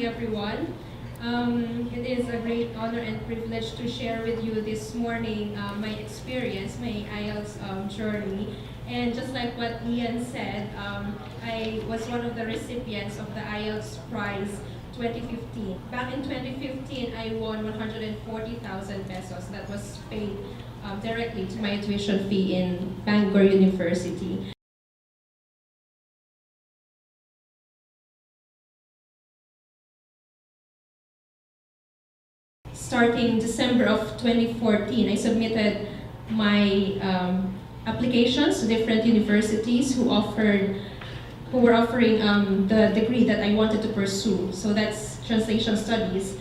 everyone. It is a great honor and privilege to share with you this morning my experience, my IELTS journey. And just like what Ian said, I was one of the recipients of the IELTS Prize 2015. Back in 2015, I won 140,000 pesos that was paid directly to my tuition fee in Bangor University. Starting December of 2014, I submitted my applications to different universities who were offering the degree that I wanted to pursue. So that's translation studies.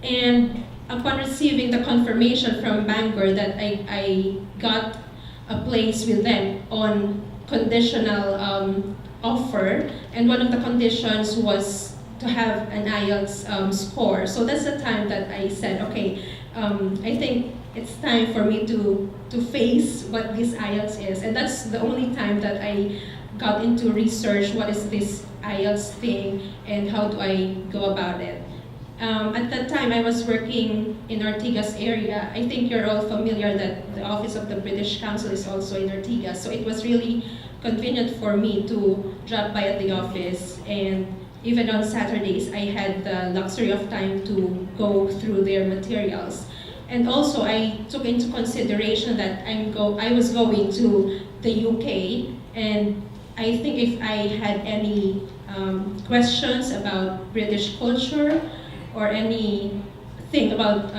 And upon receiving the confirmation from Bangor that I got a place with them on conditional offer, and one of the conditions was to have an IELTS score. So that's the time that I said, okay, I think it's time for me to face what this IELTS is. And that's the only time that I got into research, what is this IELTS thing and how do I go about it. At that time, I was working in Ortigas area. I think you're all familiar that the Office of the British Council is also in Ortigas. So it was really convenient for me to drop by at the office, and even on Saturdays, I had the luxury of time to go through their materials. And also, I took into consideration that I was going to the UK, and I think if I had any questions about British culture or anything about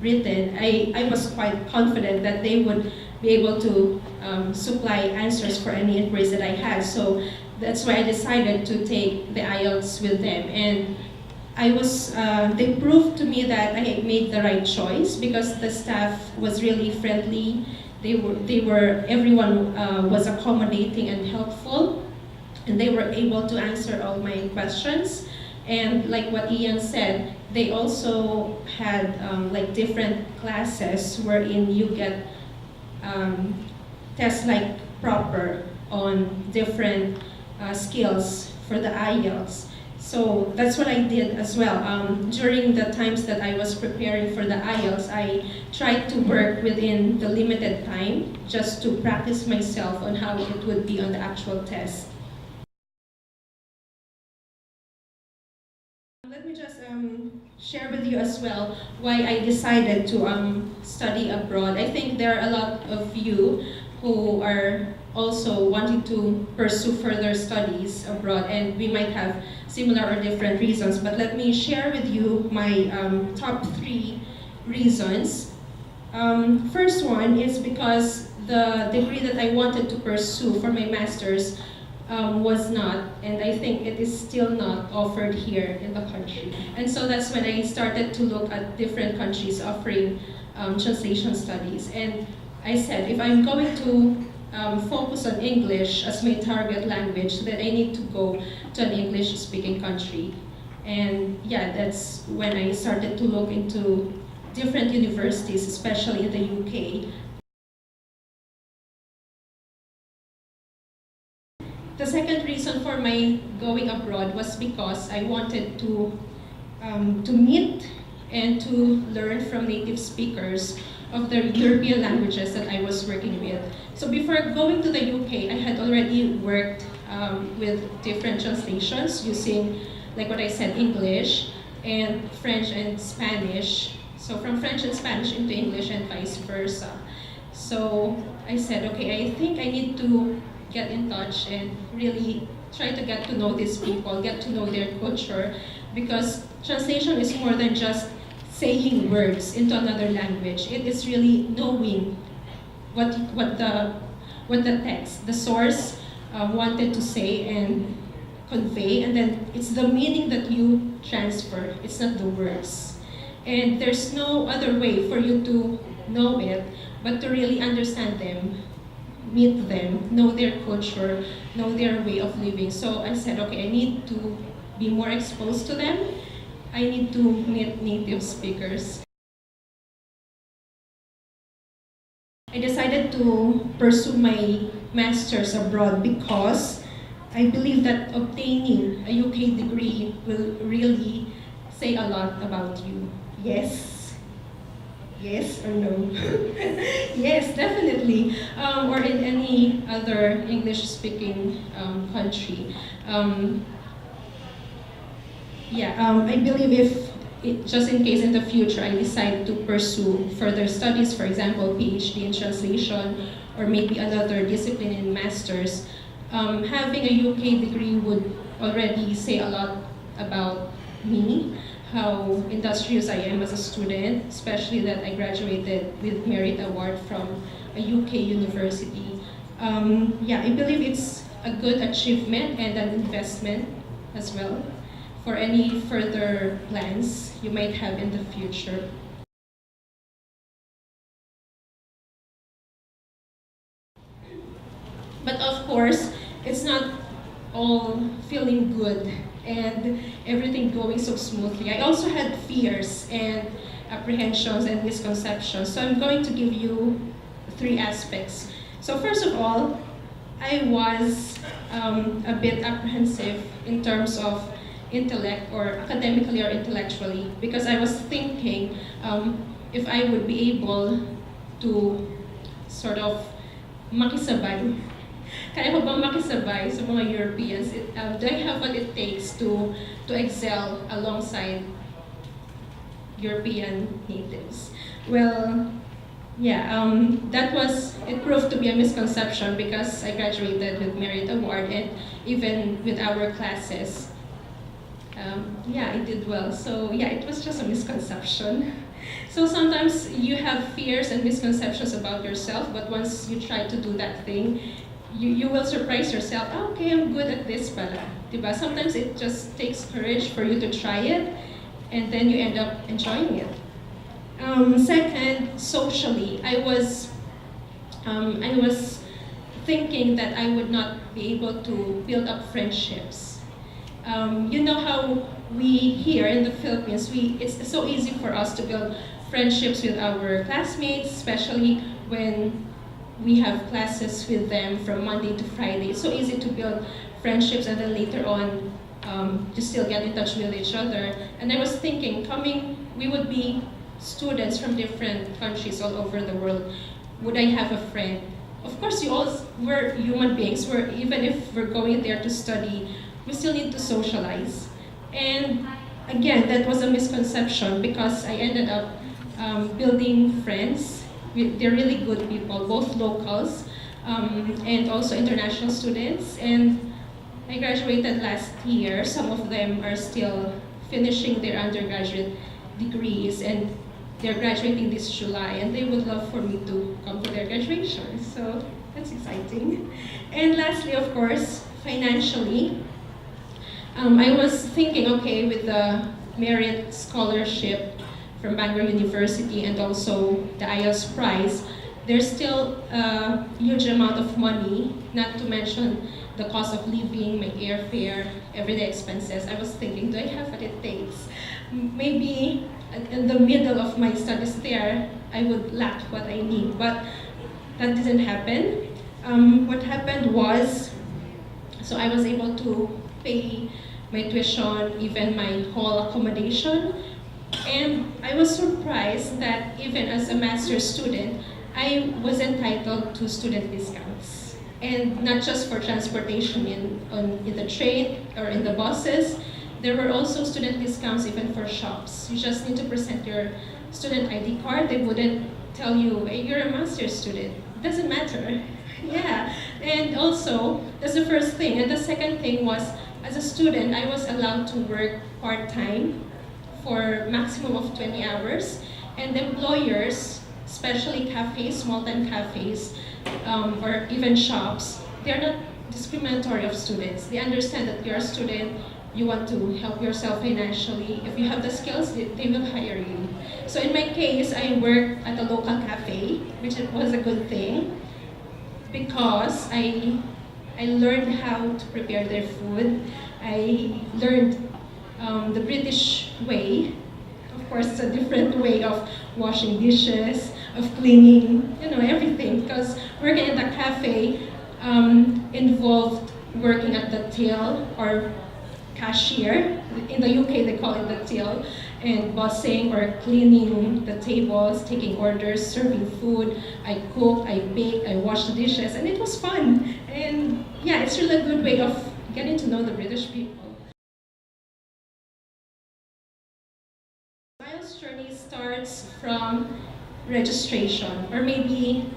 Britain, I was quite confident that they would be able to supply answers for any inquiries that I had. So that's why I decided to take the IELTS with them. And they proved to me that I had made the right choice because the staff was really friendly. Everyone was accommodating and helpful, and they were able to answer all my questions. And like what Ian said, they also had like different classes wherein you get tests like proper on different skills for the IELTS. So that's what I did as well. During the times that I was preparing for the IELTS, I tried to work within the limited time just to practice myself on how it would be on the actual test. Let me just share with you as well why I decided to study abroad. I think there are a lot of you who are also wanting to pursue further studies abroad, and we might have similar or different reasons, but let me share with you my top 3 reasons. First one is because the degree that I wanted to pursue for my master's was not, and I think it is still not offered here in the country. And so that's when I started to look at different countries offering translation studies. And I said, if I'm going to focus on English as my target language, then I need to go to an English-speaking country. And yeah, that's when I started to look into different universities, especially in the UK. The second reason for my going abroad was because I wanted to meet and to learn from native speakers of the European languages that I was working with. So before going to the UK, I had already worked with different translations using, like what I said, English and French and Spanish. So from French and Spanish into English and vice versa. So I said, okay, I think I need to get in touch and really try to get to know these people, get to know their culture, because translation is more than just saying words into another language. It is really knowing what the text, the source wanted to say and convey, and then it's the meaning that you transfer. It's not the words. And there's no other way for you to know it but to really understand them, meet them, know their culture, know their way of living. So I said, okay, I need to be more exposed to them. I need to meet native speakers. I decided to pursue my master's abroad because I believe that obtaining a UK degree will really say a lot about you. Yes? Yes or no? Yes, definitely. Or in any other English-speaking country. Um, I believe if, just in case in the future I decide to pursue further studies, for example, PhD in translation, or maybe another discipline in master's, having a UK degree would already say a lot about me, how industrious I am as a student, especially that I graduated with Merit Award from a UK university. I believe it's a good achievement and an investment as well for any further plans you might have in the future. But of course, it's not all feeling good and everything going so smoothly. I also had fears and apprehensions and misconceptions. So I'm going to give you three aspects. So first of all, I was a bit apprehensive in terms of intellect or academically or intellectually because I was thinking if I would be able to sort of makisabay. Kaya ko bang makisabay sa mga Europeans? Do I have what it takes to excel alongside European natives? Well, it proved to be a misconception because I graduated with Merit Award and even with our classes, I did well. So it was just a misconception. So sometimes you have fears and misconceptions about yourself, but once you try to do that thing, you will surprise yourself. Oh, okay, I'm good at this pala. Diba? Sometimes it just takes courage for you to try it, and then you end up enjoying it. Second, socially, I was thinking that I would not be able to build up friendships. You know how we here in the Philippines, it's so easy for us to build friendships with our classmates, especially when we have classes with them from Monday to Friday. It's so easy to build friendships and then later on to still get in touch with each other. And I was thinking, we would be students from different countries all over the world. Would I have a friend? Of course, we're human beings. Even if we're going there to study, we still need to socialize. And again, that was a misconception because I ended up building friends. They're really good people, both locals and also international students. And I graduated last year. Some of them are still finishing their undergraduate degrees and they're graduating this July and they would love for me to come to their graduation. So that's exciting. And lastly, of course, financially, I was thinking, okay, with the Merit Scholarship from Bangor University and also the IELTS prize, there's still a huge amount of money, not to mention the cost of living, my airfare, everyday expenses. I was thinking, do I have what it takes? Maybe in the middle of my studies there, I would lack what I need, but that didn't happen. What happened was, so I was able to pay my tuition, even my whole accommodation, and I was surprised that even as a master's student, I was entitled to student discounts. And not just for transportation in the train or in the buses, there were also student discounts even for shops. You just need to present your student ID card. They wouldn't tell you, hey, you're a master's student. It doesn't matter. Yeah, and also, that's the first thing. And the second thing was, as a student, I was allowed to work part-time for maximum of 20 hours. And employers, especially cafes, small-time cafes, or even shops, they're not discriminatory of students. They understand that you're a student, you want to help yourself financially. If you have the skills, they will hire you. So in my case, I worked at a local cafe, which was a good thing because I learned how to prepare their food. I learned the British way. Of course, it's a different way of washing dishes, of cleaning, everything. Because working in the cafe involved working at the till or cashier. In the UK, they call it the till, and bossing or cleaning the tables, taking orders, serving food. I cooked, I baked, I washed the dishes, and it was fun. And yeah, it's really a good way of getting to know the British people. IELTS journey starts from registration, or maybe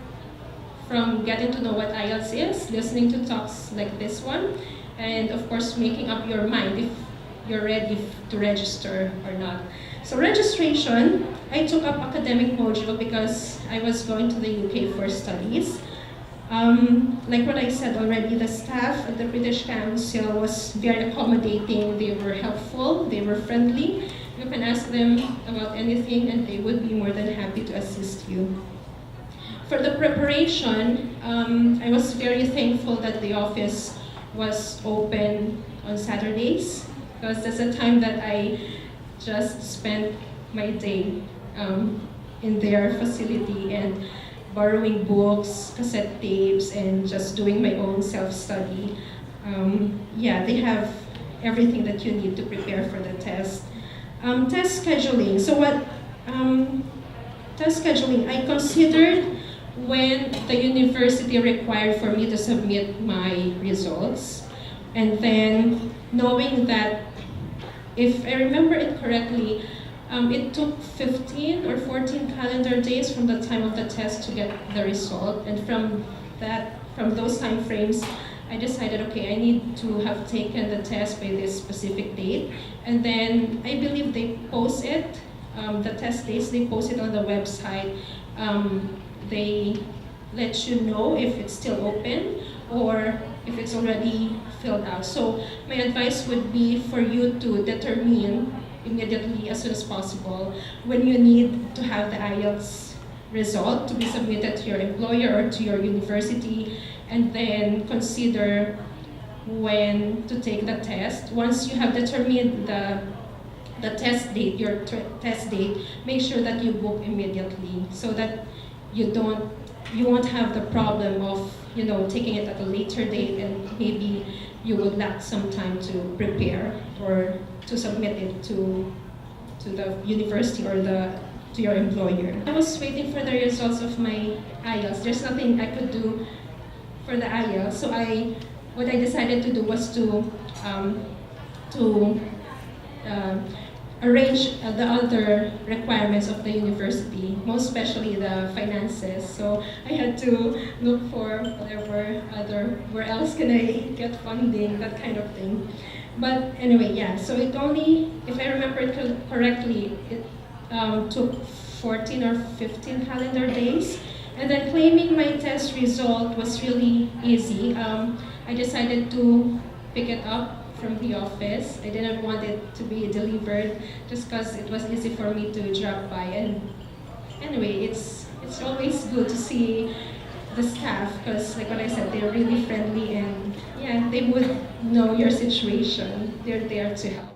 from getting to know what IELTS is, listening to talks like this one, and of course making up your mind if you're ready to register or not. So registration, I took up academic module because I was going to the UK for studies. Like what I said already, the staff at the British Council was very accommodating, they were helpful, they were friendly. You can ask them about anything and they would be more than happy to assist you. For the preparation, I was very thankful that the office was open on Saturdays, because that's a time that I just spent my day in their facility and borrowing books, cassette tapes, and just doing my own self-study. Yeah, they have everything that you need to prepare for the test. Test scheduling. So what test scheduling, I considered when the university required for me to submit my results, and then knowing that, if I remember it correctly, it took 15 or 14 calendar days from the time of the test to get the result, and from those time frames, I decided, okay, I need to have taken the test by this specific date, and then I believe they post it, the test dates, they post it on the website. They let you know if it's still open or if it's already filled out. So my advice would be for you to determine immediately, as soon as possible, when you need to have the IELTS result to be submitted to your employer or to your university, and then consider when to take the test. Once you have determined the test date, your test date, make sure that you book immediately so that you won't have the problem of taking it at a later date, and maybe you would lack some time to prepare or to submit it to the university or to your employer. I was waiting for the results of my IELTS. There's nothing I could do for the IELTS, so what I decided to do was to arrange the other requirements of the university, most especially the finances. So I had to look for where else can I get funding, that kind of thing. But anyway, yeah, so it only, if I remember it correctly, it took 14 or 15 calendar days. And then claiming my test result was really easy. I decided to pick it up from the office. I didn't want it to be delivered just because it was easy for me to drop by. And anyway, it's always good to see the staff, because like what I said, they're really friendly, and yeah, they would know your situation. They're there to help.